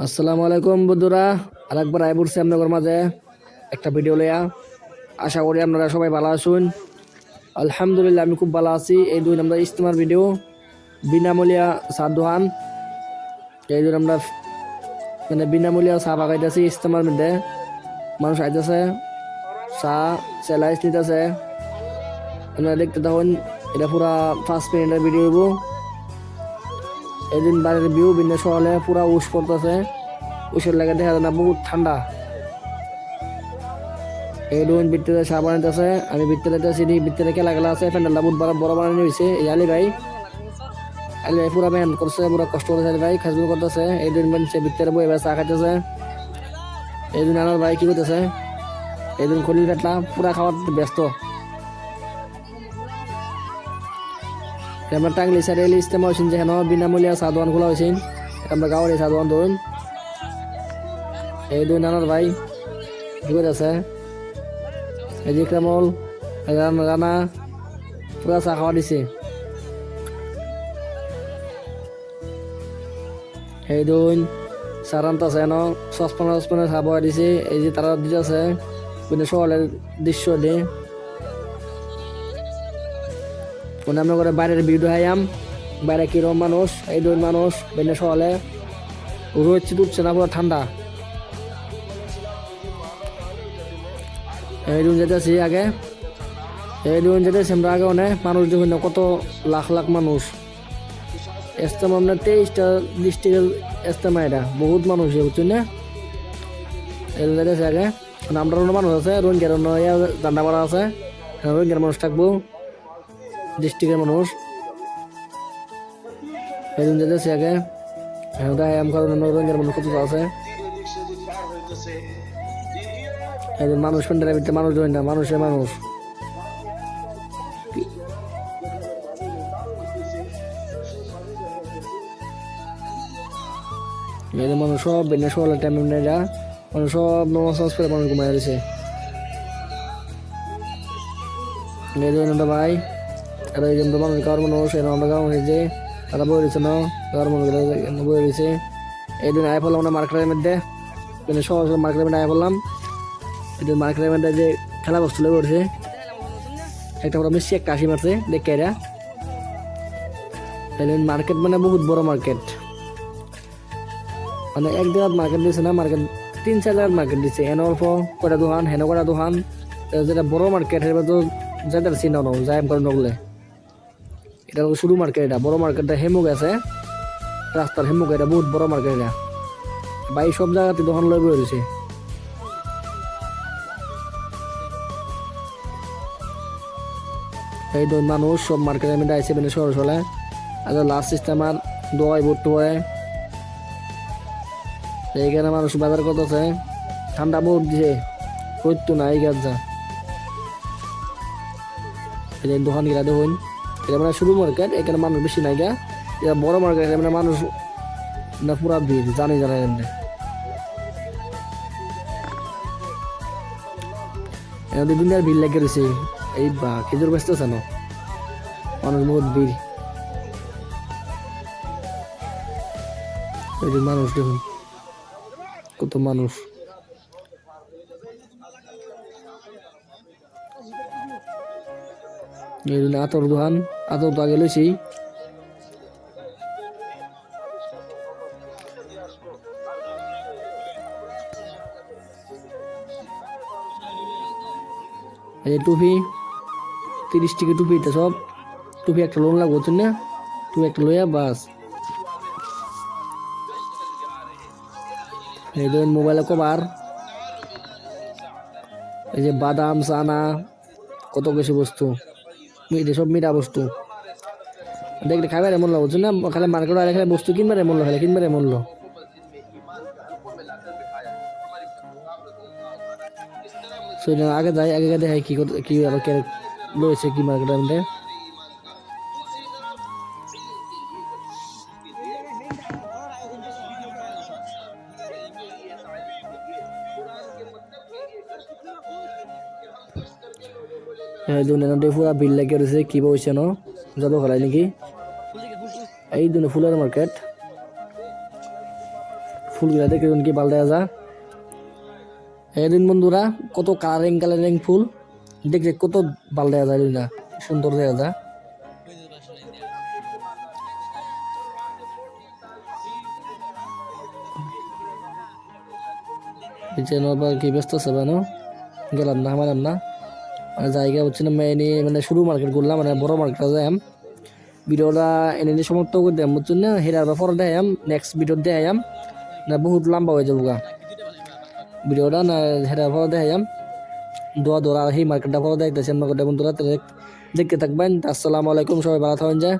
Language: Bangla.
আসসালামু আলাইকুম বন্ধুরা, আরেকবার আই পড়ছি আপনাদের মাঝে একটা ভিডিও লইয়া। আশা করি আপনারা সবাই ভালো আছেন। আলহামদুলিল্লাহ আমি খুব ভালো আছি। এই দুই আমরা ইস্তেমার ভিডিও বিনামূল্যা চা দোকান, এই দুই আমরা মানে বিনামূল্যা চা বাগাইতেছি। ইস্তেমার মধ্যে মানুষ আইতেছে, চা সেলাইস নিতেছে। আপনারা দেখতে থাকুন, এটা পুরা 5 মিনিটের ভিডিও হইব। এদিন বাইরের ভিউ ভিন্ন শহরে পুরা উস পড়তেছে, উসের লাগে দেখা যায় না, বহুত ঠান্ডা। এই দুদিন ভিতরে চা বানাইতেছে, আমি ভিতরে ভিতরে খেলা আছে। প্যান্ডেলটা বহুত বড় বানানো হয়েছে। এই আলী ভাই পুরা মেহনত করছে, পুরা কষ্ট করতেছে। আলী ভাই খাসবুল করতেছে। এই দিন মানুষের ভিতরে বই চা খাইতেছে। এই দিন আমার ভাই কি করতেছে, এই দিন খলিল পেটলা পুরা খাওয়ার ব্যস্ত। আমরা টাঙ্গলি সাইডে ইস্তেমা হয়েছেন, যেখানে বিনামূল্যে চা দোকান খোলা হয়েছেন। আমরা গাঁওয়ার এই চা দোকান ধরুন। এই দুই নানার ভাই কি করতেছে, এই যে কামল রানা পুরা চা খাওয়া দিছে। এই দুই সারান্ত আছে ন সসপানে চা বয়া দিছে। এই যে তারা দিতেছে বিভিন্ন শহরের দৃশ্য দিয়ে আমরা করে বাইরের ভিডিও হাইয়াম। বাইরে কিরম মানুষ, এই দুই মানুষ বিভিন্ন শহরে রোদ উঠছে না, পুরো ঠান্ডা। এই দিন যেতেছি আগে, এই দিন যেতেছি আমরা আগে অনেক মানুষ দেখুন না, কত লাখ লাখ মানুষ। ইস্তেমা আপনার 23টা ডিস্ট্রিক্টের ইস্তেমা, এটা বহুত মানুষ বুঝছেন না। এই যেতেছি আগে, আমরা অন্য মানুষ আছে, রোহিঙ্গার অন্য জান্ডাপাড়া আছে, রোহিঙ্গার মানুষ থাকবো, ডিস্ট্রিক্টের মানুষ। এই দিন যেতেছি আগে, রোহিঙ্গার মানুষ কত আছে। এই মানুষ প্যান্ডেলের ভিতরে মানুষ ধরেন না, মানুষের মানুষ। এই মানুষ সব বেনে শোয়ালের টাইম মানুষ সব নমাজ করে মানুষ ঘুমাই রয়েছে। এই দুটা ভাই আর এই জন্য মানুষ গাঁর মানুষ আমরা গাঁও হয়েছে, তারা বই রয়েছে না, গাঁর মানুষ বই রয়েছে। এই দিন আয় পড়লাম আমরা মার্কেটের মধ্যে, সহজ মার্কেটের মধ্যে আয় পড়লাম। এই মার্কেটের মধ্যে যে খেলা বস্তু লেগে উঠছে, একটা বড় মিষ্টি একটা হাসি মারছে দেখে এরা। মার্কেট মানে বহুত বড় মার্কেট, মানে এক জায়গার মার্কেট দিচ্ছে না, মার্কেট 3-4 জায়গার মার্কেট দিচ্ছে। এনে অল্প কটা দোকান, হেন কটা দোকান। যেটা বড় মার্কেট সেটা তো যাদের চিন্তা নয় যাই করে নগলে, এটা শুরু মার্কেট। এটা বড় মার্কেটটা হেমুক আছে, রাস্তার হেমুক, এটা বহুত বড় মার্কেট। এটা বাই সব জায়গাতে দোকান লয়ে বয়ে রয়েছে। এই দুই মানুষ সব মার্কেটের মধ্যে আইসে বেনে শহর চলে। আর লাস্ট সিস্টেম আর দোয়াই ভর্তি হয়। এইখানে মানুষ বাজার করতেছে, ঠান্ডা বহুত দিছে, হইতো না এই গাছ যা। এই দোকান গিলা দেখুন, এটা মানে শুরু মার্কেট, এখানে মানুষ বেশি নাই গা। এটা বড় মার্কেট, মানে মানুষ না পুরা ভিড়, জানে এমনি। দুনিয়ার ভিড় লেগে রয়েছে। এই বা খেজুর ব্যস্ত আছে না, মানুষ বহুত ভিড়। এই যে মানুষ দেখুন কত মানুষ। এই জন্য আতর দোকান, আতর তো আগে লইছি। এই টুপি 30 টাকা টুপি, এটা সব টুপি একটা লোন লাগবো না, টুপি একটা লইয়া বাস। এই ধরেন মোবাইলের কভার, এই যে বাদাম চানা কত কিছু বস্তু, সব মিঠা বস্তু দেখলে খাবার এমন লাগো না। খালি মার্কেট আরে খালি বস্তু কিনবার এমন খালি কিনবার এমন লো। আগে যাই, আগে দেখাই কি কি রয়েছে কি মার্কেটের মধ্যে। দুনিয়া পুরা বিল লাগিয়ে রয়েছে, কি বলছে ন যাব খেলাই নাকি। এই দুনিয়া ফুলের মার্কেট, ফুলগুলা দেখে কি ভালো দেখা যায়। এদিন বন্ধুরা কত কালারিং ফুল দেখে কত ভালো দেখা যায় না, সুন্দর দেখা যায়। কি ব্যস্ত আছে বানো গেলাম না আমার না মানে জায়গা হচ্ছে না মেনে মানে শুরু মার্কেট করলাম মানে বড় মার্কেটে যাইম। ভিডিওটা এনে সমাপ্ত করে দিলাম বুঝছেন না, হেরার পর দেখাম নেক্সট ভিডিও দেখাম না বহুত লম্বা হয়ে যাবো গা ভিডিওটা না, হেরার পর দেখাম দোয়া দোয়া সেই মার্কেটটা পর দেখতেছেন মার্কেটটা বন্ধুরা দেখতে থাকবেন। আসসালামু আলাইকুম, সবাই ভালো থাকেন যায়।